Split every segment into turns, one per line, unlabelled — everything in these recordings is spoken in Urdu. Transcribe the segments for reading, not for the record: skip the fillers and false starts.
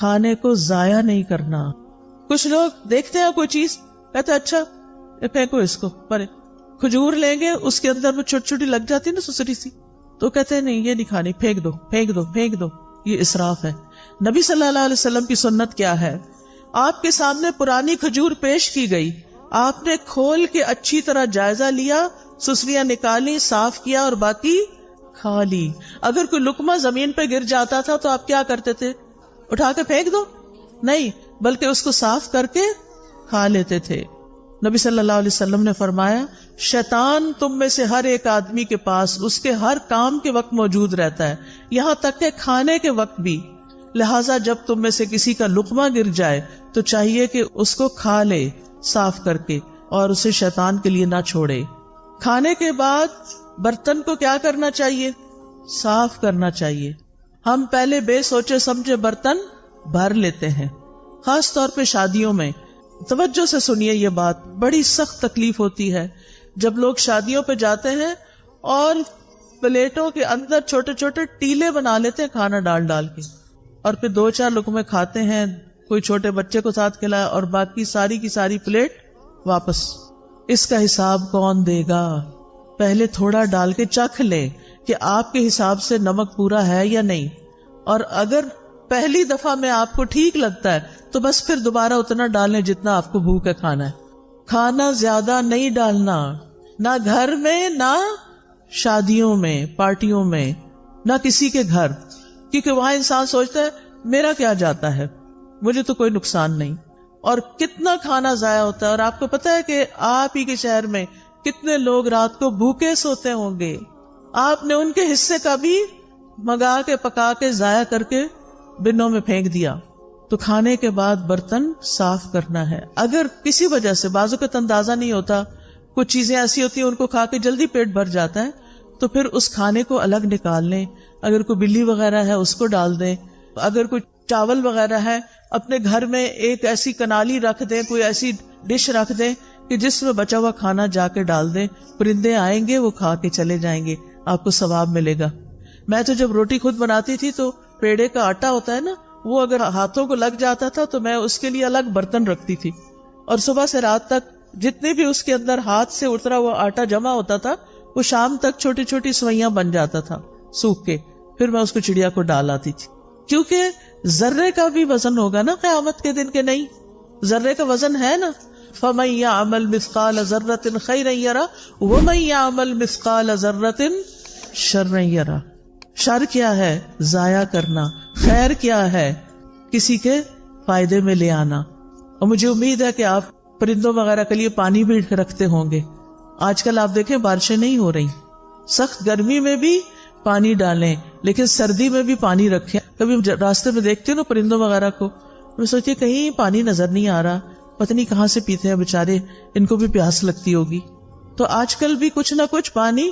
کھانے کو ضائع نہیں کرنا. کچھ لوگ دیکھتے ہیں کوئی چیز کہتے ہیں اچھا یہ پھینکو اس کو پرے. کھجور لیں گے اس کے اندر وہ چھوٹی چھوٹی لگ جاتی ہے نا سسری سی, تو کہتے ہیں نہیں یہ نہیں کھانی, پھینک دو پھینک دو پھینک دو. یہ اسراف ہے. نبی صلی اللہ علیہ وسلم کی سنت کیا ہے؟ آپ کے سامنے پرانی کھجور پیش کی گئی, آپ نے کھول کے اچھی طرح جائزہ لیا, سسریاں نکالی, صاف کیا اور باقی کھا لی. اگر کوئی لقمہ زمین پہ گر جاتا تھا تو آپ کیا کرتے تھے؟ اٹھا کے پھینک دو؟ نہیں, بلکہ اس کو صاف کر کے کھا لیتے تھے. نبی صلی اللہ علیہ وسلم نے فرمایا شیطان تم میں سے ہر ایک آدمی کے پاس اس کے ہر کام کے وقت موجود رہتا ہے, یہاں تک کہ کھانے کے وقت بھی. لہٰذا جب تم میں سے کسی کا لقمہ گر جائے تو چاہیے کہ اس کو کھا لے صاف کر کے, اور اسے شیطان کے لیے نہ چھوڑے. کھانے کے بعد برتن کو کیا کرنا چاہیے؟ صاف کرنا چاہیے. ہم پہلے بے سوچے سمجھے برتن بھر لیتے ہیں, خاص طور پہ شادیوں میں. توجہ سے سنیے یہ بات, بڑی سخت تکلیف ہوتی ہے جب لوگ شادیوں پہ جاتے ہیں اور پلیٹوں کے اندر چھوٹے چھوٹے ٹیلے بنا لیتے ہیں کھانا ڈال ڈال کے, اور پھر 2-4 لقمے کھاتے ہیں, کوئی چھوٹے بچے کو ساتھ کھلایا اور باقی ساری کی ساری پلیٹ واپس. اس کا حساب کون دے گا؟ پہلے تھوڑا ڈال کے چکھ لیں کہ آپ کے حساب سے نمک پورا ہے یا نہیں, اور اگر پہلی دفعہ میں آپ کو ٹھیک لگتا ہے تو بس پھر دوبارہ اتنا ڈالیں جتنا آپ کو بھوک ہے کھانا ہے. کھانا زیادہ نہیں ڈالنا, نہ گھر میں, نہ شادیوں میں, پارٹیوں میں, نہ کسی کے گھر, کیونکہ وہاں انسان سوچتا ہے میرا کیا جاتا ہے, مجھے تو کوئی نقصان نہیں. اور کتنا کھانا ضائع ہوتا ہے. اور آپ کو پتا ہے کہ آپ ہی کے شہر میں کتنے لوگ رات کو بھوکے سوتے ہوں گے, آپ نے ان کے حصے کا بھی منگا کے پکا کے ضائع کر کے بنوں میں پھینک دیا. تو کھانے کے بعد برتن صاف کرنا ہے. اگر کسی وجہ سے بعض اوقات اندازہ نہیں ہوتا, کچھ چیزیں ایسی ہوتی ہیں ان کو کھا کے جلدی پیٹ بھر جاتا ہے, تو پھر اس کھانے کو الگ نکال لیں. اگر کوئی بلی وغیرہ ہے اس کو ڈال دیں. اگر کوئی چاول وغیرہ ہے اپنے گھر میں ایک ایسی کنالی رکھ دیں, کوئی ایسی ڈش رکھ دیں کہ جس میں بچا ہوا کھانا جا کے ڈال دیں. پرندے آئیں گے وہ کھا کے چلے جائیں گے, آپ کو ثواب ملے گا. میں تو جب روٹی خود بناتی تھی تو پیڑے کا آٹا ہوتا ہے نا, وہ اگر ہاتھوں کو لگ جاتا تھا تو میں اس کے لیے الگ برتن رکھتی تھی, اور صبح سے رات تک جتنے بھی اس کے اندر ہاتھ سے اترا ہوا آٹا جمع ہوتا تھا وہ شام تک چھوٹی چھوٹی سوئیاں بن جاتا تھا سوکھ کے. پھر میں اس کو چڑیا کو ڈال آتی تھی, کیونکہ ذرے کا بھی وزن ہوگا نا قیامت کے دن کے نہیں, ذرے کا وزن ہے نا. فَمَن يَعْمَلْ مِثْقَالَ ذَرَّةٍ خَيْرًا يَرَهُ وَمَن يَعْمَلْ مِثْقَالَ ذَرَّةٍ شَرًّا يَرَهُ. شر کیا ہے؟ ضائع کرنا. خیر کیا ہے؟ کسی کے فائدے میں لے آنا. اور مجھے امید ہے کہ آپ پرندوں وغیرہ کے لیے پانی بھی رکھتے ہوں گے. آج کل آپ دیکھیں بارشیں نہیں ہو رہی, سخت گرمی میں بھی پانی ڈالیں, لیکن سردی میں بھی پانی رکھیں. کبھی راستے میں دیکھتے ہو نا پرندوں وغیرہ کو, میں سوچتی کہیں پانی نظر نہیں آ رہا, پتہ نہیں کہاں سے پیتے ہیں بےچارے, ان کو بھی پیاس لگتی ہوگی. تو آج کل بھی کچھ نہ کچھ پانی,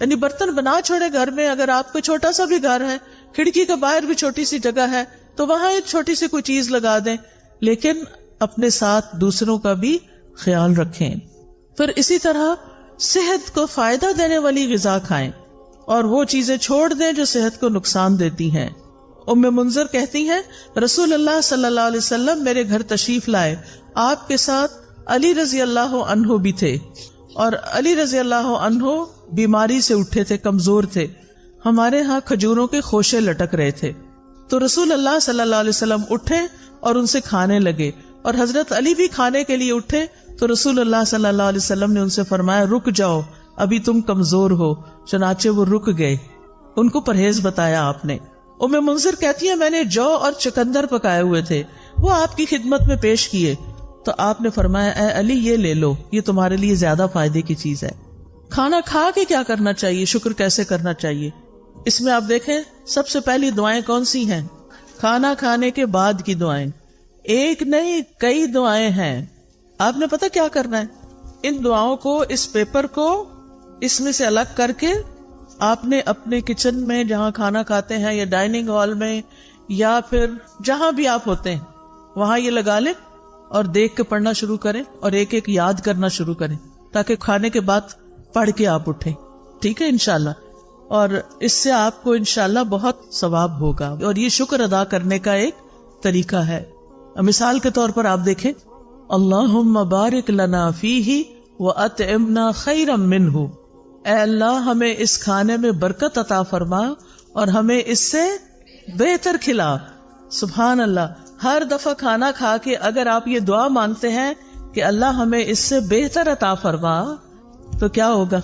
یعنی برتن بنا چھوڑے گھر میں. اگر آپ کو چھوٹا سا بھی گھر ہے, کھڑکی کے باہر بھی چھوٹی سی جگہ ہے, تو وہاں ایک چھوٹی سی کوئی چیز لگا دیں, لیکن اپنے ساتھ دوسروں کا بھی خیال رکھیں. پھر اسی طرح صحت کو فائدہ دینے والی غذا کھائیں, اور وہ چیزیں چھوڑ دیں جو صحت کو نقصان دیتی ہیں. ام منذر کہتی ہیں رسول اللہ صلی اللہ علیہ وسلم میرے گھر تشریف لائے, آپ کے ساتھ علی رضی اللہ عنہ بھی تھے, اور علی رضی اللہ عنہ بیماری سے اٹھے تھے, کمزور تھے. ہمارے ہاں کھجوروں کے خوشے لٹک رہے تھے, تو رسول اللہ صلی اللہ علیہ وسلم اٹھے اور ان سے کھانے لگے, اور حضرت علی بھی کھانے کے لیے اٹھے, تو رسول اللہ صلی اللہ علیہ وسلم نے ان سے فرمایا رک جاؤ, ابھی تم کمزور ہو. چنانچہ وہ رک گئے, ان کو پرہیز بتایا آپ نے. ام منذر کہتی ہے میں نے جو اور چکندر پکائے ہوئے تھے وہ آپ کی خدمت میں پیش کیے, تو آپ نے فرمایا اے علی یہ لے لو, یہ تمہارے لیے زیادہ فائدے کی چیز ہے. کھانا کھا کے کیا کرنا چاہیے, شکر کیسے کرنا چاہیے؟ اس میں آپ دیکھیں سب سے پہلی دعائیں کون سی ہیں؟ کھانا کھانے کے بعد کی دعائیں. ایک نہیں کئی دعائیں ہیں. آپ نے پتہ کیا کرنا ہے؟ ان دعاؤں کو, اس پیپر کو اس میں سے الگ کر کے آپ نے اپنے کچن میں جہاں کھانا کھاتے ہیں, یا ڈائننگ ہال میں, یا پھر جہاں بھی آپ ہوتے ہیں وہاں یہ لگا لیں اور دیکھ کے پڑھنا شروع کریں, اور ایک ایک یاد کرنا شروع کریں, تاکہ کھانے کے بعد پڑھ کے آپ اٹھیں. ٹھیک ہے انشاءاللہ, اور اس سے آپ کو انشاءاللہ بہت ثواب ہوگا, اور یہ شکر ادا کرنے کا ایک طریقہ ہے. مثال کے طور پر آپ دیکھیں, اللہم بارک لنا فیہ وَأَطْعِمْنَا خَيْرًا مِّنْهُ, اے اللہ ہمیں اس کھانے میں برکت عطا فرما اور ہمیں اس سے بہتر کھلا. سبحان اللہ, ہر دفعہ کھانا کھا کے اگر آپ یہ دعا مانگتے ہیں کہ اللہ ہمیں اس سے بہتر عطا فرما, تو کیا ہوگا؟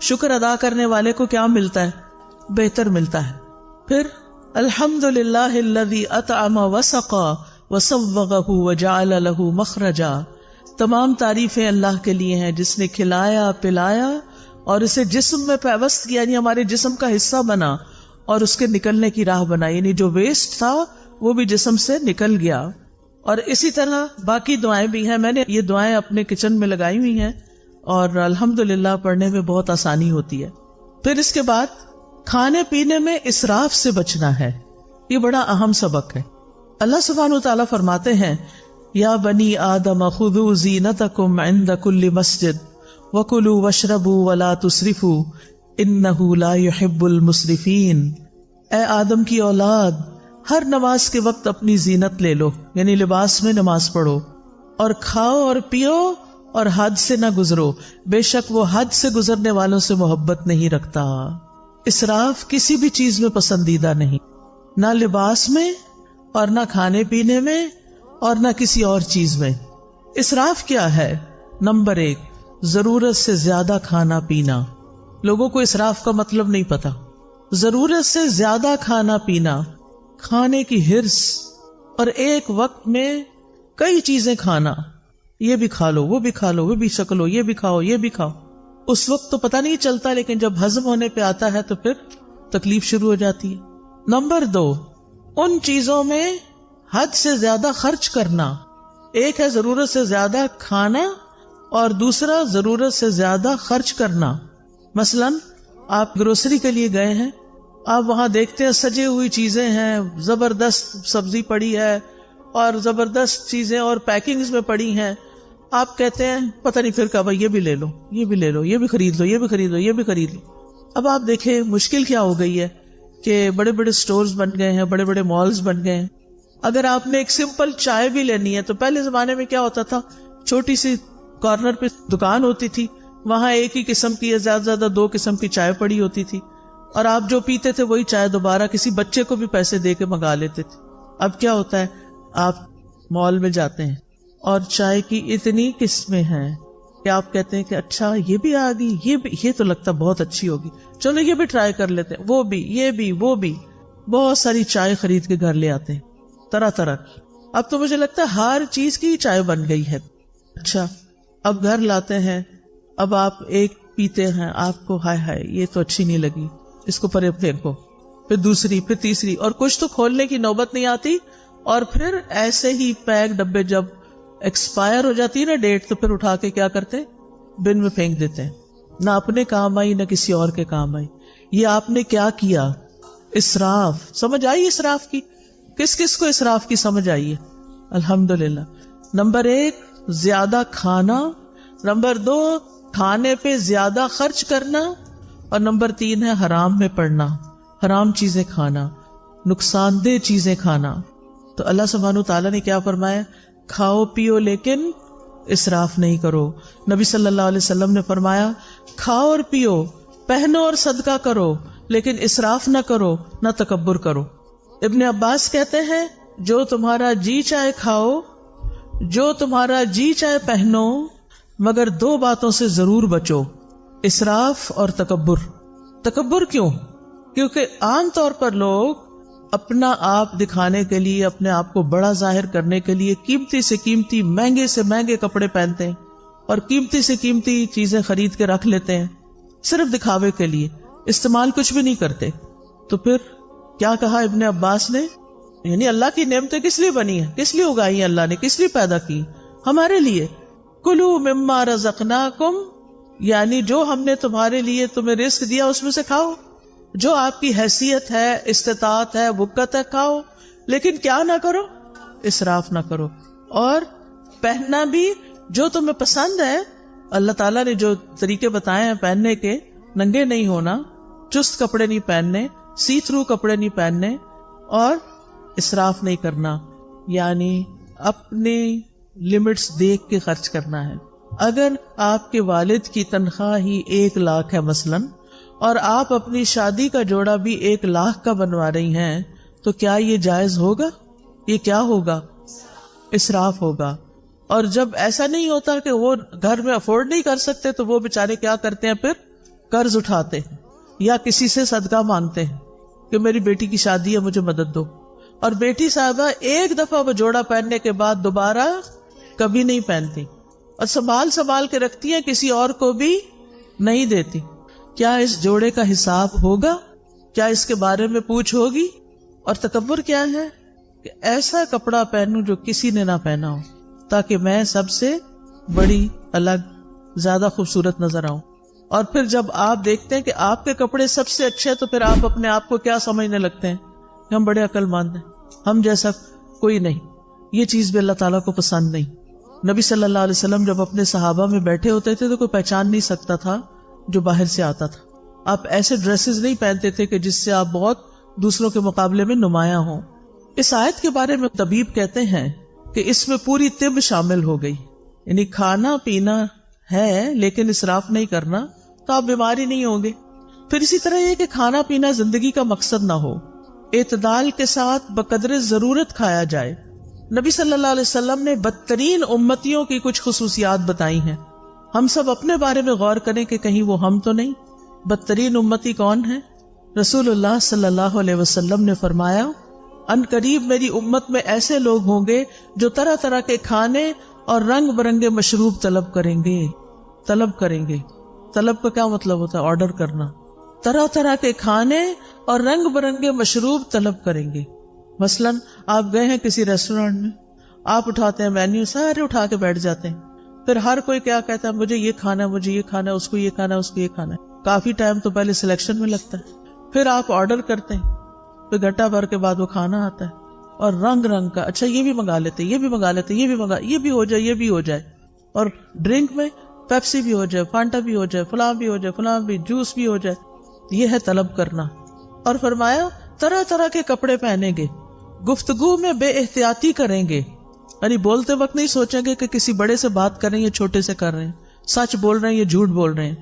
شکر ادا کرنے والے کو کیا ملتا ہے؟ بہتر ملتا ہے. پھر الحمدللہ الذی اطعم وسقا وصوغہ وجعل لہ مخرجا, تمام تعریفیں اللہ کے لیے ہیں جس نے کھلایا پلایا اور اسے جسم میں پیوست کیا, یعنی ہمارے جسم کا حصہ بنا اور اس کے نکلنے کی راہ بنا, یعنی جو ویسٹ تھا وہ بھی جسم سے نکل گیا. اور اسی طرح باقی دعائیں بھی ہیں. میں نے یہ دعائیں اپنے کچن میں لگائی ہوئی ہیں اور الحمدللہ پڑھنے میں بہت آسانی ہوتی ہے. پھر اس کے بعد کھانے پینے میں اسراف سے بچنا ہے. یہ بڑا اہم سبق ہے. اللہ سبحانہ وتعالیٰ فرماتے ہیں, یا بنی آدم خذوا زینتکم عند کل مسجد وکلوا واشربوا ولا تسرفوا انہ لا یحب المسرفین. اے آدم کی اولاد, ہر نماز کے وقت اپنی زینت لے لو, یعنی لباس میں نماز پڑھو, اور کھاؤ اور پیو اور حد سے نہ گزرو, بے شک وہ حد سے گزرنے والوں سے محبت نہیں رکھتا. اسراف کسی بھی چیز میں پسندیدہ نہیں, نہ لباس میں اور نہ کھانے پینے میں اور نہ کسی اور چیز میں. اسراف کیا ہے؟ نمبر 1, ضرورت سے زیادہ کھانا پینا. لوگوں کو اسراف کا مطلب نہیں پتا. ضرورت سے زیادہ کھانا پینا, کھانے کی ہرس, اور ایک وقت میں کئی چیزیں کھانا, یہ بھی کھا لو وہ بھی کھا لو وہ بھی شک لو, یہ بھی کھاؤ یہ بھی کھاؤ. اس وقت تو پتہ نہیں چلتا, لیکن جب ہضم ہونے پہ آتا ہے تو پھر تکلیف شروع ہو جاتی ہے. نمبر 2, ان چیزوں میں حد سے زیادہ خرچ کرنا. ایک ہے ضرورت سے زیادہ کھانا اور دوسرا ضرورت سے زیادہ خرچ کرنا. مثلا آپ گروسری کے لیے گئے ہیں, آپ وہاں دیکھتے ہیں سجے ہوئی چیزیں ہیں, زبردست سبزی پڑی ہے اور زبردست چیزیں اور پیکنگز میں پڑی ہیں. آپ کہتے ہیں پتہ نہیں پھر کب یہ بھی لے لو یہ بھی لے لو یہ بھی خرید لو یہ بھی خرید لو یہ بھی خرید لو. اب آپ دیکھیں مشکل کیا ہو گئی ہے کہ بڑے بڑے سٹورز بن گئے ہیں, بڑے بڑے مالز بن گئے ہیں. اگر آپ نے ایک سمپل چائے بھی لینی ہے تو پہلے زمانے میں کیا ہوتا تھا, چھوٹی سی کارنر پہ دکان ہوتی تھی, وہاں ایک ہی قسم کی یا زیادہ سے زیادہ 2 قسم کی چائے پڑی ہوتی تھی, اور آپ جو پیتے تھے وہی چائے دوبارہ کسی بچے کو بھی پیسے دے کے منگا لیتے تھے. اب کیا ہوتا ہے, آپ مال میں جاتے ہیں اور چائے کی اتنی قسمیں ہیں کہ آپ کہتے ہیں کہ اچھا یہ بھی آ گئی, یہ تو لگتا بہت اچھی ہوگی, چلو یہ بھی ٹرائی کر لیتے ہیں, وہ بھی یہ بھی وہ بھی. بہت ساری چائے خرید کے گھر لے آتے ہیں طرح طرح. اب تو مجھے لگتا ہے ہر چیز کی چائے بن گئی ہے. اچھا اب گھر لاتے ہیں, اب آپ ایک پیتے ہیں, آپ کو ہائے ہائے یہ تو اچھی نہیں لگی, اس کو پرے پھینکو, پھر دوسری پھر تیسری, اور کچھ تو کھولنے کی نوبت نہیں آتی. اور پھر ایسے ہی پیک ڈبے جب ایکسپائر ہو جاتی ہے نا ڈیٹ, تو پھر اٹھا کے کیا کرتے, بن میں پھینک دیتے ہیں. نہ اپنے کام آئی نہ کسی اور کے کام آئی. یہ آپ نے کیا کیا؟ اسراف. سمجھ آئی اسراف کی؟ کس کس کو اسراف کی سمجھ آئی ہے؟ الحمدللہ. نمبر 1 زیادہ کھانا, نمبر 2 کھانے پہ زیادہ خرچ کرنا, اور نمبر 3 ہے حرام میں پڑنا, حرام چیزیں کھانا, نقصان دہ چیزیں کھانا. تو اللہ سبحانہ تعالیٰ نے کیا فرمایا, کھاؤ پیو لیکن اسراف نہیں کرو. نبی صلی اللہ علیہ وسلم نے فرمایا کھاؤ اور پیو, پہنو اور صدقہ کرو, لیکن اسراف نہ کرو نہ تکبر کرو. ابن عباس کہتے ہیں جو تمہارا جی چاہے کھاؤ, جو تمہارا جی چاہے پہنو, مگر 2 باتوں سے ضرور بچو, اسراف اور تکبر. تکبر کیوں؟ کیونکہ عام طور پر لوگ اپنا آپ دکھانے کے لیے, اپنے آپ کو بڑا ظاہر کرنے کے لیے قیمتی سے قیمتی, مہنگے سے مہنگے کپڑے پہنتے ہیں اور قیمتی سے قیمتی چیزیں خرید کے رکھ لیتے ہیں صرف دکھاوے کے لیے, استعمال کچھ بھی نہیں کرتے. تو پھر کیا کہا ابن عباس نے, یعنی اللہ کی نعمتیں کس لیے بنی ہیں, کس لیے اگائی ہیں اللہ نے, کس لیے پیدا کی؟ ہمارے لیے. کلوا مما رزقناکم, یعنی جو ہم نے تمہارے لیے تمہیں رزق دیا اس میں سے کھاؤ, جو آپ کی حیثیت ہے, استطاعت ہے, وقت ہے, کھاؤ, لیکن کیا نہ کرو, اسراف نہ کرو. اور پہننا بھی جو تمہیں پسند ہے, اللہ تعالیٰ نے جو طریقے بتائے ہیں پہننے کے, ننگے نہیں ہونا, چست کپڑے نہیں پہننے, سی تھرو کپڑے نہیں پہننے, اور اسراف نہیں کرنا. یعنی اپنے لمٹس دیکھ کے خرچ کرنا ہے. اگر آپ کے والد کی تنخواہ ہی 1 لاکھ ہے مثلاً اور آپ اپنی شادی کا جوڑا بھی 1 لاکھ کا بنوا رہی ہیں تو کیا یہ جائز ہوگا؟ یہ کیا ہوگا؟ اسراف ہوگا. اور جب ایسا نہیں ہوتا کہ وہ گھر میں افورڈ نہیں کر سکتے تو وہ بیچارے کیا کرتے ہیں؟ پھر قرض اٹھاتے ہیں یا کسی سے صدقہ مانگتے ہیں کہ میری بیٹی کی شادی ہے مجھے مدد دو. اور بیٹی صاحبہ ایک دفعہ وہ جوڑا پہننے کے بعد دوبارہ کبھی نہیں پہنتی اور سنبھال کے رکھتی ہیں، کسی اور کو بھی نہیں دیتی. کیا اس جوڑے کا حساب ہوگا؟ کیا اس کے بارے میں پوچھ ہوگی؟ اور تکبر کیا ہے کہ ایسا کپڑا پہنوں جو کسی نے نہ پہنا ہو تاکہ میں سب سے بڑی، الگ، زیادہ خوبصورت نظر آؤں. اور پھر جب آپ دیکھتے ہیں کہ آپ کے کپڑے سب سے اچھے ہیں تو پھر آپ اپنے آپ کو کیا سمجھنے لگتے ہیں کہ ہم بڑے عقل مند ہیں، ہم جیسا کوئی نہیں. یہ چیز بھی اللہ تعالیٰ کو پسند نہیں. نبی صلی اللہ علیہ وسلم جب اپنے صحابہ میں بیٹھے ہوتے تھے تو کوئی پہچان نہیں سکتا تھا جو باہر سے آتا تھا. آپ ایسے ڈریسز نہیں پہنتے تھے کہ جس سے آپ بہت دوسروں کے مقابلے میں نمایاں ہوں. اس آیت کے بارے میں طبیب کہتے ہیں کہ اس میں پوری طب شامل ہو گئی، یعنی کھانا پینا ہے لیکن اسراف نہیں کرنا تو آپ بیماری نہیں ہوں گے. پھر اسی طرح یہ کہ کھانا پینا زندگی کا مقصد نہ ہو، اعتدال کے ساتھ بقدر ضرورت کھایا جائے. نبی صلی اللہ علیہ وسلم نے بدترین امتیوں کی کچھ خصوصیات بتائی ہیں. ہم سب اپنے بارے میں غور کریں کہ کہیں وہ ہم تو نہیں. بدترین امتی کون ہے؟ رسول اللہ صلی اللہ علیہ وسلم نے فرمایا، ان قریب میری امت میں ایسے لوگ ہوں گے جو طرح طرح کے کھانے اور رنگ برنگے مشروب طلب کریں گے. طلب کا کیا مطلب ہوتا ہے؟ آرڈر کرنا. طرح طرح کے کھانے اور رنگ برنگے مشروب طلب کریں گے. مثلاً آپ گئے ہیں کسی ریسٹورینٹ میں، آپ اٹھاتے ہیں مینیو، سارے اٹھا کے بیٹھ جاتے ہیں. پھر ہر کوئی کیا کہتا ہے؟ مجھے یہ کھانا ہے، مجھے یہ کھانا ہے، اس کو یہ کھانا ہے، اس کو یہ کھانا ہے. کافی ٹائم تو پہلے سلیکشن میں لگتا ہے. پھر آپ آرڈر کرتے ہیں، پھر گھنٹہ بھر کے بعد وہ کھانا آتا ہے اور رنگ رنگ کا. اچھا یہ بھی منگا لیتے، یہ بھی منگا لیتے، یہ بھی منگا، یہ بھی ہو جائے، یہ بھی ہو جائے. اور ڈرنک میں پیپسی بھی ہو جائے، فانٹا بھی ہو جائے، فلاں بھی ہو جائے، فلاں بھی، جوس بھی ہو جائے. یہ ہے طلب کرنا. اور فرمایا طرح طرح کے کپڑے پہنیں گے، گفتگو میں بے احتیاطی کریں گے، یعنی بولتے وقت نہیں سوچیں گے کہ کسی بڑے سے بات کر رہے ہیں یا چھوٹے سے کر رہے ہیں، سچ بول رہے ہیں یا جھوٹ بول رہے ہیں.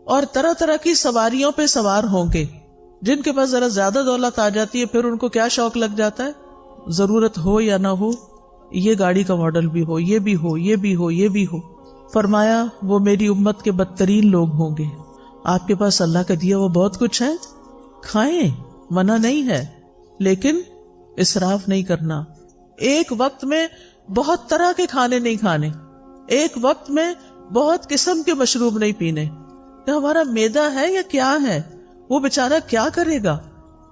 اور طرح طرح کی سواریوں پہ سوار ہوں گے. جن کے پاس ذرا زیادہ دولت آ جاتی ہے پھر ان کو کیا شوق لگ جاتا ہے؟ ضرورت ہو یا نہ ہو، یہ گاڑی کا ماڈل بھی ہو، یہ بھی ہو، یہ بھی ہو، یہ بھی ہو. فرمایا وہ میری امت کے بدترین لوگ ہوں گے. آپ کے پاس اللہ کا دیا وہ بہت کچھ ہے، کھائیں، منع نہیں ہے، لیکن اسراف نہیں کرنا. ایک وقت میں بہت طرح کے کھانے نہیں کھانے، ایک وقت میں بہت قسم کے مشروب نہیں پینے. کہ ہمارا معدہ ہے یا کیا ہے؟ وہ بیچارہ کیا کرے گا؟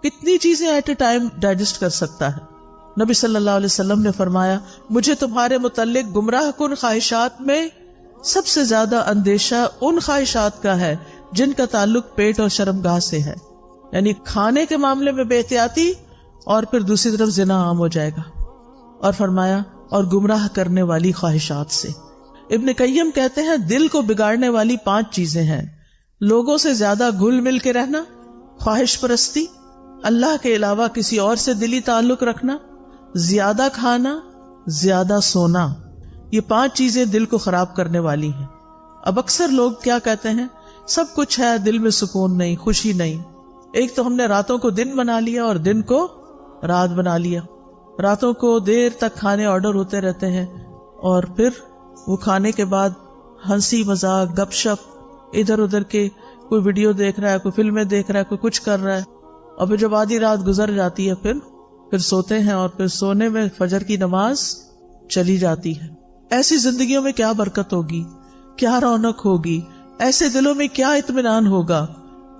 کتنی چیزیں ایٹ اے ٹائم ڈائجسٹ کر سکتا ہے؟ نبی صلی اللہ علیہ وسلم نے فرمایا، مجھے تمہارے متعلق گمراہ کن خواہشات میں سب سے زیادہ اندیشہ ان خواہشات کا ہے جن کا تعلق پیٹ اور شرمگاہ سے ہے. یعنی کھانے کے معاملے میں بے احتیاطی اور پھر دوسری طرف زنا عام ہو جائے گا. اور فرمایا اور گمراہ کرنے والی خواہشات سے. ابن قیم کہتے ہیں دل کو بگاڑنے والی 5 چیزیں ہیں: لوگوں سے زیادہ گھل مل کے رہنا، خواہش پرستی، اللہ کے علاوہ کسی اور سے دلی تعلق رکھنا، زیادہ کھانا، زیادہ سونا. یہ 5 چیزیں دل کو خراب کرنے والی ہیں. اب اکثر لوگ کیا کہتے ہیں؟ سب کچھ ہے، دل میں سکون نہیں، خوشی نہیں. ایک تو ہم نے راتوں کو دن بنا لیا اور دن کو رات بنا لیا. راتوں کو دیر تک کھانے آرڈر ہوتے رہتے ہیں اور پھر وہ کھانے کے بعد ہنسی مذاق، گپ شپ، ادھر ادھر کے کوئی ویڈیو دیکھ رہا ہے، کوئی فلمیں دیکھ رہا ہے، کوئی کچھ کر رہا ہے. اور پھر جب آدھی رات گزر جاتی ہے پھر سوتے ہیں اور پھر سونے میں فجر کی نماز چلی جاتی ہے. ایسی زندگیوں میں کیا برکت ہوگی، کیا رونق ہوگی، ایسے دلوں میں کیا اطمینان ہوگا.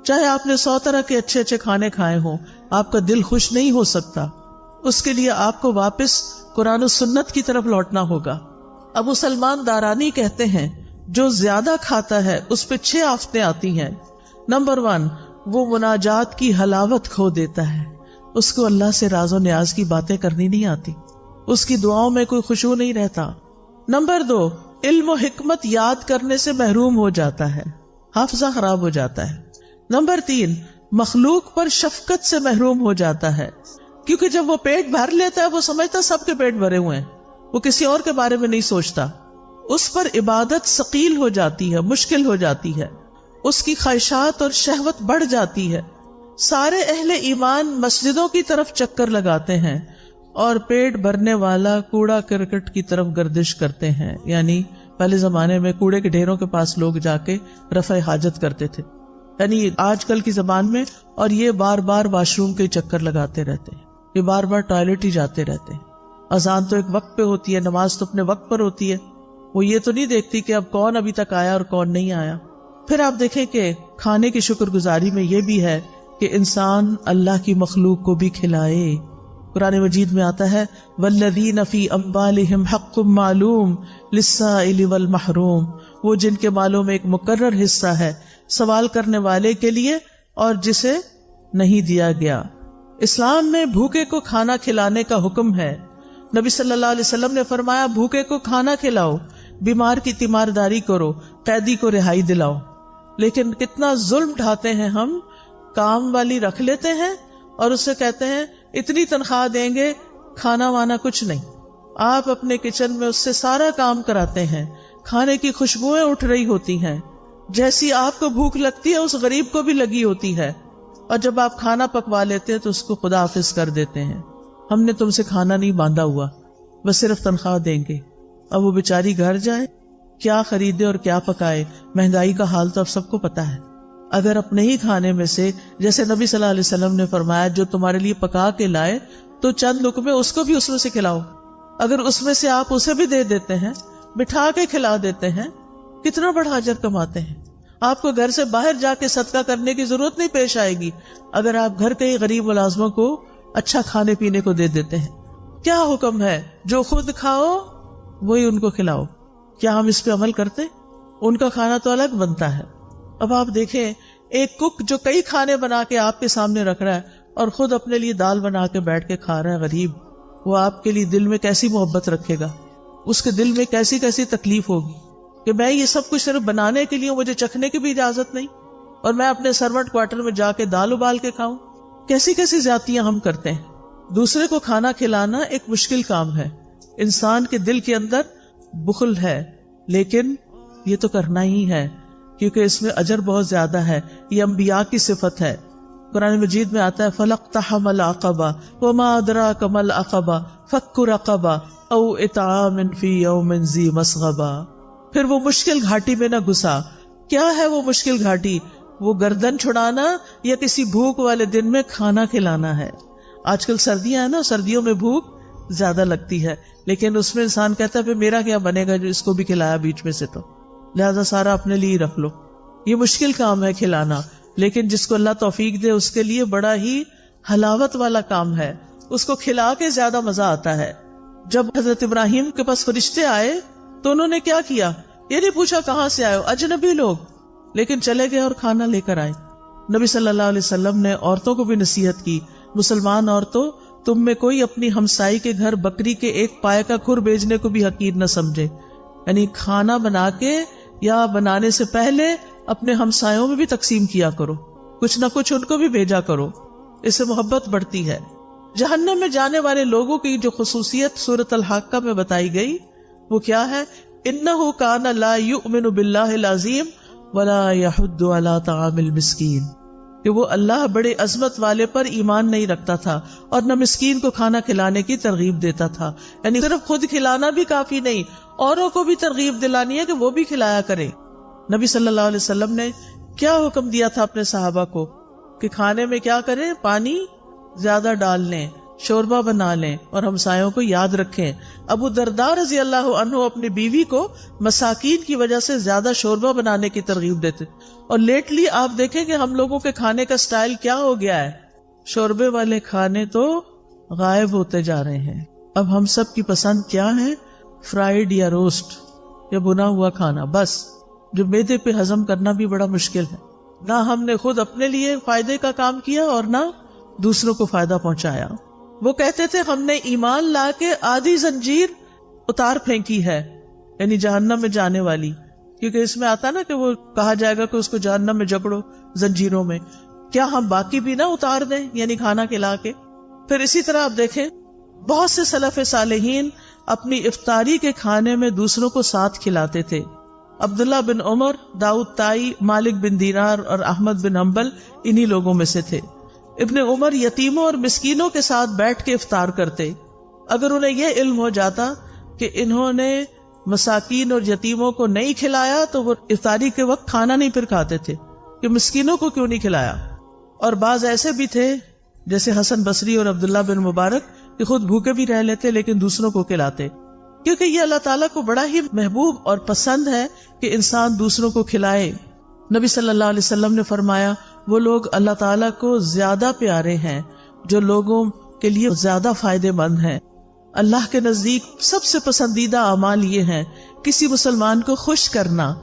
چاہے آپ نے 100 طرح کے اچھے اچھے کھانے کھائے ہوں، آپ کا دل خوش نہیں ہو سکتا. اس کے لیے آپ کو واپس قرآن و سنت کی طرف لوٹنا ہوگا. ابو سلمان دارانی کہتے ہیں جو زیادہ کھاتا ہے اس پہ 6 آفتیں آتی ہیں. نمبر 1، وہ مناجات کی حلاوت کھو دیتا ہے، اس کو اللہ سے راز و نیاز کی باتیں کرنی نہیں آتی، اس کی دعاؤں میں کوئی خشوع نہیں رہتا. نمبر 2، علم و حکمت یاد کرنے سے محروم ہو جاتا ہے، حافظہ خراب ہو جاتا ہے. نمبر 3، مخلوق پر شفقت سے محروم ہو جاتا ہے. کیونکہ جب وہ پیٹ بھر لیتا ہے وہ سمجھتا سب کے پیٹ بھرے ہوئے ہیں، وہ کسی اور کے بارے میں نہیں سوچتا، اس پر عبادت ثقیل ہو جاتی ہے، مشکل ہو جاتی ہے، اس کی خواہشات اور شہوت بڑھ جاتی ہے۔ سارے اہل ایمان مسجدوں کی طرف چکر لگاتے ہیں اور پیٹ بھرنے والا کوڑا کرکٹ کی طرف گردش کرتے ہیں، یعنی پہلے زمانے میں کوڑے کے ڈھیروں کے پاس لوگ جا کے رفع حاجت کرتے تھے، یعنی آج کل کی زبان میں، اور یہ بار بار واش روم کے چکر لگاتے رہتے ہیں، یہ بار بار ٹوائلٹ ہی جاتے رہتے ہیں۔ اذان تو ایک وقت پہ ہوتی ہے، نماز تو اپنے وقت پر ہوتی ہے، وہ یہ تو نہیں دیکھتی کہ اب کون ابھی تک آیا اور کون نہیں آیا۔ پھر آپ دیکھیں کہ کھانے کی شکر گزاری میں یہ بھی ہے کہ انسان اللہ کی مخلوق کو بھی کھلائے۔ قرآن مجید میں آتا ہے وَالَّذِينَ فِي أَمْوَالِهِمْ حَقٌّ مَّعْلُومٌ لِلسَّائِلِ وَالْمَحْرُومِ، وہ جن کے مالوں میں ایک مقرر حصہ ہے سوال کرنے والے کے لیے اور جسے نہیں دیا گیا۔ اسلام میں بھوکے کو کھانا کھلانے کا حکم ہے۔ نبی صلی اللہ علیہ وسلم نے فرمایا بھوکے کو کھانا کھلاؤ، بیمار کی تیمارداری کرو، قیدی کو رہائی دلاؤ۔ لیکن کتنا ظلم ڈھاتے ہیں ہم، کام والی رکھ لیتے ہیں اور اس سے کہتے ہیں اتنی تنخواہ دیں گے، کھانا وانا کچھ نہیں۔ آپ اپنے کچن میں اس سے سارا کام کراتے ہیں، کھانے کی خوشبوئیں اٹھ رہی ہوتی ہیں، جیسی آپ کو بھوک لگتی ہے اس غریب کو بھی لگی ہوتی ہے، اور جب آپ کھانا پکوا لیتے ہیں تو اس کو خدا حافظ کر دیتے ہیں۔ ہم نے تم سے کھانا نہیں باندھا ہوا، بس صرف تنخواہ دیں گے۔ اب وہ بیچاری گھر جائے، کیا خریدے اور کیا پکائے؟ مہنگائی کا حال تو اب سب کو پتا ہے۔ اگر اپنے ہی کھانے میں سے، جیسے نبی صلی اللہ علیہ وسلم نے فرمایا جو تمہارے لیے پکا کے لائے تو چند لقمے اس کو بھی اس میں سے کھلاؤ، اگر اس میں سے آپ اسے بھی دے دیتے ہیں، بٹھا کے کھلا دیتے ہیں، کتنا بڑا اجر کماتے ہیں۔ آپ کو گھر سے باہر جا کے صدقہ کرنے کی ضرورت نہیں پیش آئے گی اگر آپ گھر کے غریب ملازموں کو اچھا کھانے پینے کو دے دیتے ہیں۔ کیا حکم ہے؟ جو خود کھاؤ وہی ان کو کھلاؤ۔ کیا ہم اس پہ عمل کرتے؟ ان کا کھانا تو الگ بنتا ہے۔ اب آپ دیکھیں ایک کک جو کئی کھانے بنا کے آپ کے سامنے رکھ رہا ہے اور خود اپنے لیے دال بنا کے بیٹھ کے کھا رہا ہے، غریب، وہ آپ کے لیے دل میں کیسی محبت رکھے گا، اس کے دل میں کیسی کیسی تکلیف ہوگی کہ میں یہ سب کچھ صرف بنانے کے لیے، مجھے چکھنے کی بھی اجازت نہیں، اور میں اپنے سرونٹ کوارٹر میں جا کے دال ابال کے کھاؤں۔ کیسی کیسی زیادتیاں ہم کرتے ہیں۔ دوسرے کو کھانا کھلانا ایک مشکل کام ہے، انسان کے دل کے اندر بخل ہے، لیکن یہ تو کرنا ہی ہے کیونکہ اس میں اجر بہت زیادہ ہے۔ یہ انبیاء کی صفت ہے۔ قرآن مجید میں آتا ہے فَلَقْتَحَمَ الْعَقَبَةَ وَمَا أَدْرَاكَ مَا الْعَقَبَةُ فَكُّ رَقَبَةٍ أَوْ إِطْعَامٌ فِي يَوْمٍ ذِي مَسْغَبَةٍ۔ پھر وہ مشکل گھاٹی میں نہ گھسا۔ کیا ہے وہ مشکل گھاٹی؟ وہ گردن چھڑانا یا کسی بھوک والے دن میں کھانا کھلانا ہے۔ آج کل سردیاں ہیں نا، سردیوں میں بھوک زیادہ لگتی ہے، لیکن اس میں انسان کہتا ہے پھر میرا کیا بنے گا جو اس کو بھی کھلایا بیچ میں سے، تو لہذا سارا اپنے لیے رکھ لو۔ یہ مشکل کام ہے کھلانا، لیکن جس کو اللہ توفیق دے اس کے لیے بڑا ہی حلاوت والا کام ہے، اس کو کھلا کے زیادہ مزہ آتا ہے۔ جب حضرت ابراہیم کے پاس فرشتے آئے تو انہوں نے کیا کیا؟ یہ نہیں پوچھا کہاں سے آئے ہو، اجنبی لوگ، لیکن چلے گئے اور کھانا لے کر آئے۔ نبی صلی اللہ علیہ وسلم نے عورتوں کو بھی نصیحت کی، مسلمان عورتوں، تم میں کوئی اپنی ہمسائی کے گھر بکری کے ایک پائے کا کھر بھیجنے کو بھی حقیر نہ سمجھے، یعنی کھانا بنا کے یا بنانے سے پہلے اپنے ہمسایوں میں بھی تقسیم کیا کرو، کچھ نہ کچھ ان کو بھی بھیجا کرو، اس سے محبت بڑھتی ہے۔ جہنم میں جانے والے لوگوں کی جو خصوصیت سورۃ الحاقہ میں بتائی گئی وہ کیا ہے؟ انہ کان لا یؤمن باللہ العظیم ولا یحض علی طعام المسکین، کہ وہ اللہ بڑے عظمت والے پر ایمان نہیں رکھتا تھا اور نہ مسکین کو کھانا کھلانے کی ترغیب دیتا تھا۔ یعنی صرف خود کھلانا بھی کافی نہیں، اوروں کو بھی ترغیب دلانی ہے کہ وہ بھی کھلایا کرے۔ نبی صلی اللہ علیہ وسلم نے کیا حکم دیا تھا اپنے صحابہ کو کہ کھانے میں کیا کریں؟ پانی زیادہ ڈال لیں، شوربہ بنا لیں اور ہمسایوں کو یاد رکھیں۔ ابو درداء رضی اللہ عنہ اپنی بیوی کو مساکین کی وجہ سے زیادہ شوربہ بنانے کی ترغیب دیتے، اور لیٹلی آپ دیکھیں کہ ہم لوگوں کے کھانے کا سٹائل کیا ہو گیا ہے، شوربے والے کھانے تو غائب ہوتے جا رہے ہیں۔ اب ہم سب کی پسند کیا ہے؟ فرائیڈ یا روسٹ یا بنا ہوا کھانا، بس جو معدے پہ ہضم کرنا بھی بڑا مشکل ہے۔ نہ ہم نے خود اپنے لیے فائدے کا کام کیا اور نہ دوسروں کو فائدہ پہنچایا۔ وہ کہتے تھے ہم نے ایمان لا کے آدھی زنجیر اتار پھینکی ہے، یعنی جہنم میں جانے والی، کیونکہ اس میں آتا نا کہ وہ کہا جائے گا کہ اس کو جہنم میں جکڑو زنجیروں میں، کیا ہم باقی بھی نہ اتار دیں، یعنی کھانا کھلا کے؟ پھر اسی طرح آپ دیکھیں بہت سے سلف صالحین اپنی افطاری کے کھانے میں دوسروں کو ساتھ کھلاتے تھے. عبداللہ بن عمر، داؤد طائی، مالک بن دینار اور احمد بن حنبل انہی لوگوں میں سے تھے. ابن عمر یتیموں اور مسکینوں کے ساتھ بیٹھ کے افطار کرتے. اگر انہیں یہ علم ہو جاتا کہ انہوں نے مساکین اور یتیموں کو نہیں کھلایا تو وہ افطاری کے وقت کھانا نہیں پھر کھاتے تھے کہ مسکینوں کو کیوں نہیں کھلایا. اور بعض ایسے بھی تھے جیسے حسن بصری اور عبداللہ بن مبارک کہ خود بھوکے بھی رہ لیتے لیکن دوسروں کو کھلاتے، کیونکہ یہ اللہ تعالیٰ کو بڑا ہی محبوب اور پسند ہے کہ انسان دوسروں کو کھلائے. نبی صلی اللہ علیہ وسلم نے فرمایا وہ لوگ اللہ تعالیٰ کو زیادہ پیارے ہیں جو لوگوں کے لیے زیادہ فائدے مند ہیں. اللہ کے نزدیک سب سے پسندیدہ اعمال یہ ہیں کسی مسلمان کو خوش کرنا،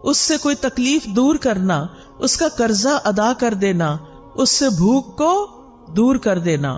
اس سے کوئی تکلیف دور کرنا، اس کا قرضہ ادا کر دینا، اس سے بھوک کو دور کر دینا.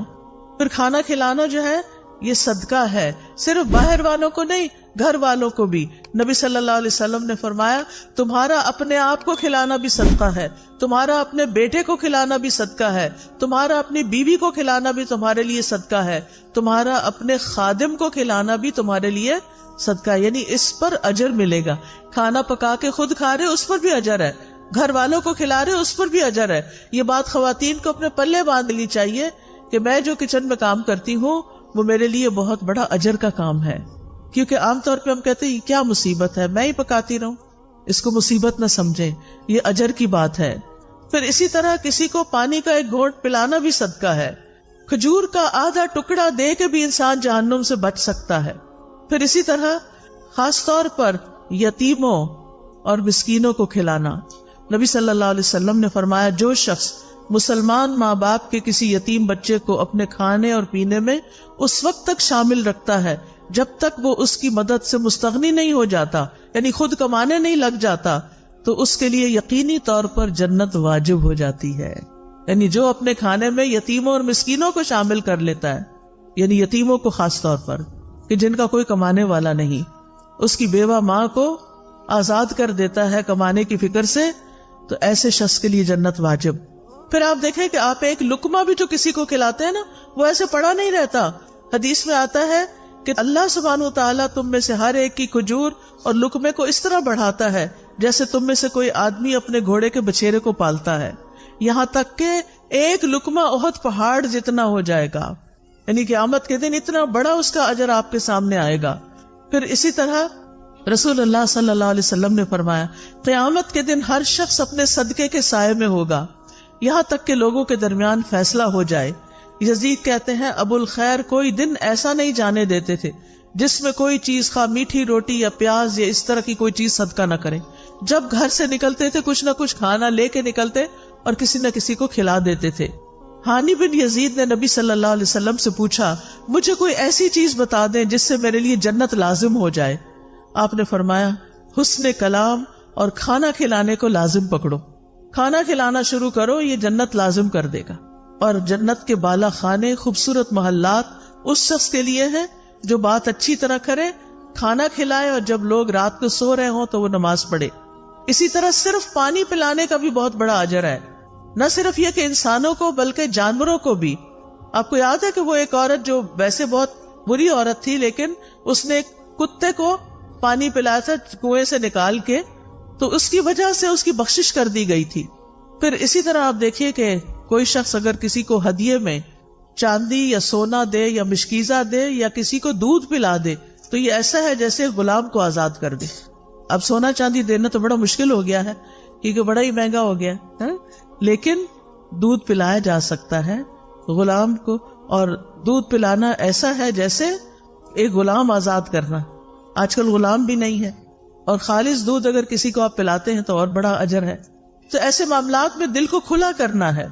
پھر کھانا کھلانا جو ہے یہ صدقہ ہے، صرف باہر والوں کو نہیں، گھر والوں کو بھی. نبی صلی اللہ علیہ وسلم نے فرمایا تمہارا اپنے آپ کو کھلانا بھی صدقہ ہے، تمہارا اپنے بیٹے کو کھلانا بھی صدقہ ہے، تمہارا اپنی بیوی کو کھلانا بھی تمہارے لیے صدقہ ہے، تمہارا اپنے خادم کو کھلانا بھی تمہارے لیے صدقہ ہے. یعنی اس پر اجر ملے گا. کھانا پکا کے خود کھا رہے اس پر بھی اجر ہے، گھر والوں کو کھلا رہے اس پر بھی اجر ہے. یہ بات خواتین کو اپنے پلے باندھ لینی چاہیے کہ میں جو کچن میں کام کرتی ہوں وہ میرے لیے بہت بڑا اجر کا کام ہے. کیونکہ عام طور پہ ہم کہتے ہیں یہ کیا مصیبت ہے، میں ہی پکاتی رہوں، اس کو مصیبت نہ سمجھیں، یہ اجر کی بات ہے. پھر اسی طرح کسی کو پانی کا ایک گھونٹ پلانا بھی صدقہ ہے. کھجور کا آدھا ٹکڑا دے کے بھی انسان جہنم سے بچ سکتا ہے. پھر اسی طرح خاص طور پر یتیموں اور مسکینوں کو کھلانا. نبی صلی اللہ علیہ وسلم نے فرمایا جو شخص مسلمان ماں باپ کے کسی یتیم بچے کو اپنے کھانے اور پینے میں اس وقت تک شامل رکھتا ہے جب تک وہ اس کی مدد سے مستغنی نہیں ہو جاتا، یعنی خود کمانے نہیں لگ جاتا، تو اس کے لیے یقینی طور پر جنت واجب ہو جاتی ہے. یعنی جو اپنے کھانے میں یتیموں اور مسکینوں کو شامل کر لیتا ہے، یعنی یتیموں کو خاص طور پر کہ جن کا کوئی کمانے والا نہیں، اس کی بیوہ ماں کو آزاد کر دیتا ہے کمانے کی فکر سے، تو ایسے شخص کے لیے جنت واجب. پھر آپ دیکھیں کہ آپ ایک لقمہ بھی جو کسی کو کھلاتے ہیں نا وہ ایسے پڑا نہیں رہتا. حدیث میں آتا ہے کہ اللہ سبحانہ و تعالیٰ تم میں سے ہر ایک کی کھجور اور لقمے کو اس طرح بڑھاتا ہے جیسے تم میں سے کوئی آدمی اپنے گھوڑے کے بچھیرے کو پالتا ہے، یہاں تک کہ ایک لقمہ احد پہاڑ جتنا ہو جائے گا. یعنی قیامت کے دن اتنا بڑا اس کا اجر آپ کے سامنے آئے گا. پھر اسی طرح رسول اللہ صلی اللہ علیہ وسلم نے فرمایا قیامت کے دن ہر شخص اپنے صدقے کے سائے میں ہوگا یہاں تک کہ لوگوں کے درمیان فیصلہ ہو جائے. یزید کہتے ہیں ابو الخیر کوئی دن ایسا نہیں جانے دیتے تھے جس میں کوئی چیز خواہ میٹھی روٹی یا پیاز یا اس طرح کی کوئی چیز صدقہ نہ کرے. جب گھر سے نکلتے تھے کچھ نہ کچھ کھانا لے کے نکلتے اور کسی نہ کسی کو کھلا دیتے تھے. ہانی بن یزید نے نبی صلی اللہ علیہ وسلم سے پوچھا مجھے کوئی ایسی چیز بتا دیں جس سے میرے لیے جنت لازم ہو جائے. آپ نے فرمایا حسن کلام اور کھانا کھلانے کو لازم پکڑو. کھانا کھلانا شروع کرو، یہ جنت لازم کر دے گا. اور جنت کے بالا خانے، خوبصورت محلات اس شخص کے لیے ہیں جو بات اچھی طرح کرے، کھانا کھلائے اور جب لوگ رات کو سو رہے ہوں تو وہ نماز پڑھے. اسی طرح صرف پانی پلانے کا بھی بہت بڑا اجر ہے. نہ صرف یہ کہ انسانوں کو بلکہ جانوروں کو بھی. آپ کو یاد ہے کہ وہ ایک عورت جو ویسے بہت بری عورت تھی لیکن اس نے ایک کتے کو پانی پلایا تھا کنویں سے نکال کے، تو اس کی وجہ سے اس کی بخشش کر دی گئی تھی. پھر اسی طرح آپ دیکھیے کہ کوئی شخص اگر کسی کو ہدیے میں چاندی یا سونا دے یا مشکیزہ دے یا کسی کو دودھ پلا دے تو یہ ایسا ہے جیسے غلام کو آزاد کر دے. اب سونا چاندی دینا تو بڑا مشکل ہو گیا ہے کیونکہ بڑا ہی مہنگا ہو گیا ہے، لیکن دودھ پلایا جا سکتا ہے غلام کو. اور دودھ پلانا ایسا ہے جیسے ایک غلام آزاد کرنا. آج کل غلام بھی نہیں ہے اور خالص دودھ اگر کسی کو آپ پلاتے ہیں تو اور بڑا اجر ہے. تو ایسے معاملات میں دل کو کھلا کرنا ہے.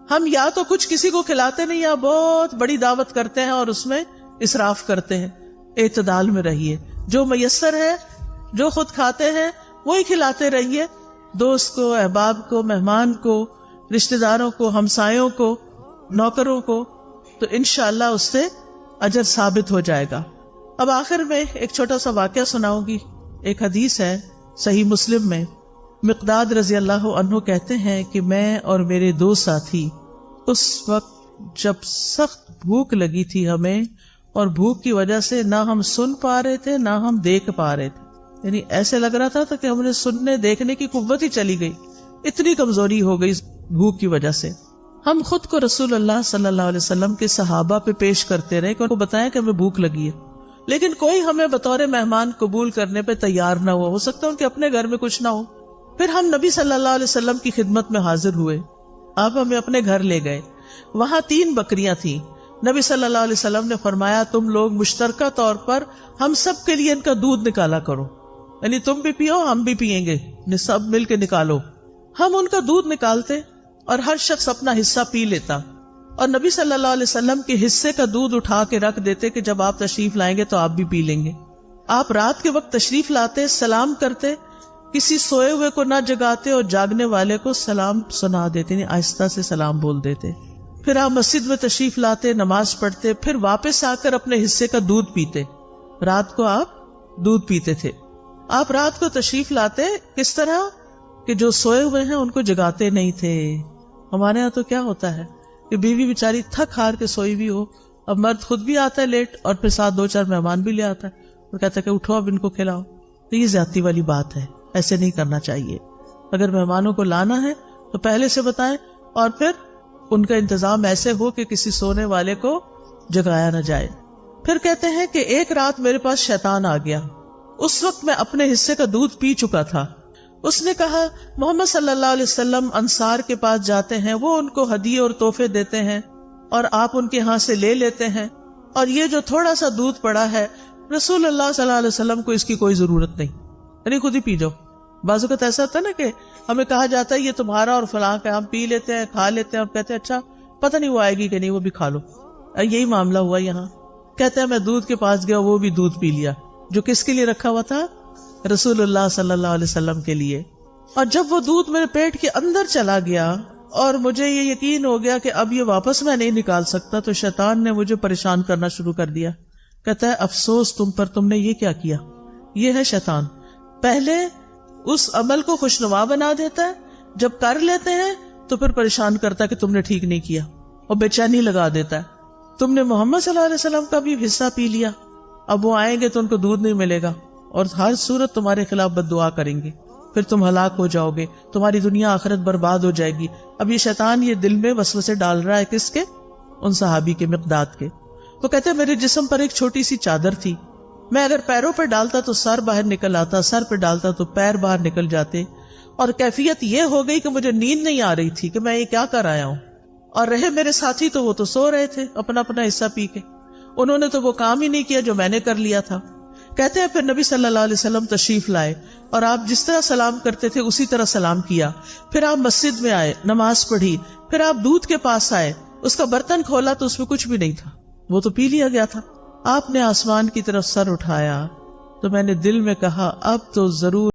ہم یا تو کچھ کسی کو کھلاتے نہیں یا بہت بڑی دعوت کرتے ہیں اور اس میں اسراف کرتے ہیں. اعتدال میں رہیے، جو میسر ہے جو خود کھاتے ہیں وہی کھلاتے رہیے. دوست کو، احباب کو، مہمان کو، رشتہ داروں کو، ہمسایوں کو، نوکروں کو، تو انشاءاللہ اس سے اجر ثابت ہو جائے گا. اب آخر میں ایک چھوٹا سا واقعہ سناؤں گی. ایک حدیث ہے صحیح مسلم میں، مقداد رضی اللہ عنہ کہتے ہیں کہ میں اور میرے دو ساتھی اس وقت جب سخت بھوک لگی تھی ہمیں، اور بھوک کی وجہ سے نہ ہم سن پا رہے تھے نہ ہم دیکھ پا رہے تھے، یعنی ایسے لگ رہا تھا کہ ہم نے سننے دیکھنے کی قوت ہی چلی گئی، اتنی کمزوری ہو گئی بھوک کی وجہ سے۔ ہم خود کو رسول اللہ صلی اللہ علیہ وسلم کے صحابہ پہ پیش کرتے رہے کہ ان کو بتائیں کہ ہمیں بھوک لگی ہے، لیکن کوئی ہمیں بطور مہمان قبول کرنے پہ تیار نہ ہو سکتا ان کے اپنے گھر میں کچھ نہ ہو۔ پھر ہم نبی صلی اللہ علیہ وسلم کی خدمت میں حاضر ہوئے، آپ ہمیں اپنے گھر لے گئے، وہاں 3 بکریاں تھیں۔ نبی صلی اللہ علیہ وسلم نے فرمایا تم لوگ مشترکہ طور پر ہم سب کے لیے ان کا دودھ نکالا کرو، یعنی تم بھی پیو ہم بھی پیئیں گے، سب مل کے نکالو۔ ہم ان کا دودھ نکالتے اور ہر شخص اپنا حصہ پی لیتا، اور نبی صلی اللہ علیہ وسلم کے حصے کا دودھ اٹھا کے رکھ دیتے کہ جب آپ تشریف لائیں گے تو آپ بھی پی لیں گے۔ آپ رات کے وقت تشریف لاتے، سلام کرتے، کسی سوئے ہوئے کو نہ جگاتے اور جاگنے والے کو سلام سنا دیتے، یعنی آہستہ سے سلام بول دیتے۔ پھر آپ مسجد میں تشریف لاتے، نماز پڑھتے، پھر واپس آ کر اپنے حصے کا دودھ پیتے۔ رات کو آپ دودھ پیتے تھے۔ آپ رات کو تشریف لاتے کس طرح کہ جو سوئے ہوئے ہیں ان کو جگاتے نہیں تھے۔ ہمارے ہاں تو کیا ہوتا ہے کہ بیوی بیچاری تھک ہار کے سوئی بھی ہو، اب مرد خود بھی آتا ہے لیٹ اور پھر ساتھ 2-4 مہمان بھی لے آتا ہے اور کہتا ہے کہ اٹھو اب ان کو کھلاؤ۔ تو یہ زیادتی والی بات ہے، ایسے نہیں کرنا چاہیے۔ اگر مہمانوں کو لانا ہے تو پہلے سے بتائیں، اور پھر ان کا انتظام ایسے ہو کہ کسی سونے والے کو جگایا نہ جائے۔ پھر کہتے ہیں کہ ایک رات میرے پاس شیطان آ گیا، اس وقت میں اپنے حصے کا دودھ پی چکا تھا۔ اس نے کہا محمد صلی اللہ علیہ وسلم انصار کے پاس جاتے ہیں، وہ ان کو ہدیے اور تحفے دیتے ہیں اور آپ ان کے ہاں سے لے لیتے ہیں، اور یہ جو تھوڑا سا دودھ پڑا ہے رسول اللہ صلی اللہ علیہ وسلم کو اس کی کوئی ضرورت نہیں، یعنی خود ہی پی جاؤ۔ بعض اوقات ایسا ہوتا ہے نا کہ ہمیں کہا جاتا ہے یہ تمہارا اور فلاں کا، ہم پی لیتے ہیں کھا لیتے ہیں اور کہتے ہیں اچھا پتہ نہیں وہ آئے گی کہ نہیں، وہ بھی کھا لو۔ یہی معاملہ ہوا یہاں، کہتے ہیں میں دودھ کے پاس گیا، وہ بھی دودھ پی لیا جو کس کے لیے رکھا ہوا تھا؟ رسول اللہ صلی اللہ علیہ وسلم کے لیے۔ اور جب وہ دودھ میرے پیٹ کے اندر چلا گیا اور مجھے یہ یقین ہو گیا کہ اب یہ واپس میں نہیں نکال سکتا، تو شیطان نے مجھے پریشان کرنا شروع کر دیا۔ کہتا ہے افسوس تم پر، تم نے یہ کیا کیا۔ یہ ہے شیطان، پہلے اس عمل کو خوشنما بنا دیتا ہے، جب کر لیتے ہیں تو پھر پریشان کرتا ہے کہ تم نے ٹھیک نہیں کیا، اور بے چینی لگا دیتا ہے۔ تم نے محمد صلی اللہ علیہ وسلم کا بھی حصہ پی لیا، اب وہ آئیں گے تو ان کو دودھ نہیں ملے گا اور ہر صورت تمہارے خلاف بد دعا کریں گے، پھر تم ہلاک ہو جاؤ گے، تمہاری دنیا آخرت برباد ہو جائے گی۔ اب یہ شیطان یہ دل میں وسوسے ڈال رہا ہے، کس کے؟ ان صحابی کے، مقداد کے۔ وہ کہتے ہیں میرے جسم پر ایک چھوٹی سی چادر تھی، میں اگر پیروں پہ ڈالتا تو سر باہر نکل آتا، سر پہ ڈالتا تو پیر باہر نکل جاتے، اور کیفیت یہ ہو گئی کہ مجھے نیند نہیں آ رہی تھی کہ میں یہ کیا کر آیا ہوں۔ اور رہے میرے ساتھی تو وہ تو سو رہے تھے اپنا اپنا حصہ پی کے، انہوں نے تو وہ کام ہی نہیں کیا جو میں نے کر لیا تھا۔ کہتے ہیں پھر نبی صلی اللہ علیہ وسلم تشریف لائے اور آپ جس طرح سلام کرتے تھے اسی طرح سلام کیا، پھر آپ مسجد میں آئے، نماز پڑھی، پھر آپ دودھ کے پاس آئے، اس کا برتن کھولا تو اس میں کچھ بھی نہیں تھا، وہ تو پی لیا گیا تھا۔ آپ نے آسمان کی طرف سر اٹھایا تو میں نے دل میں کہا اب تو ضرور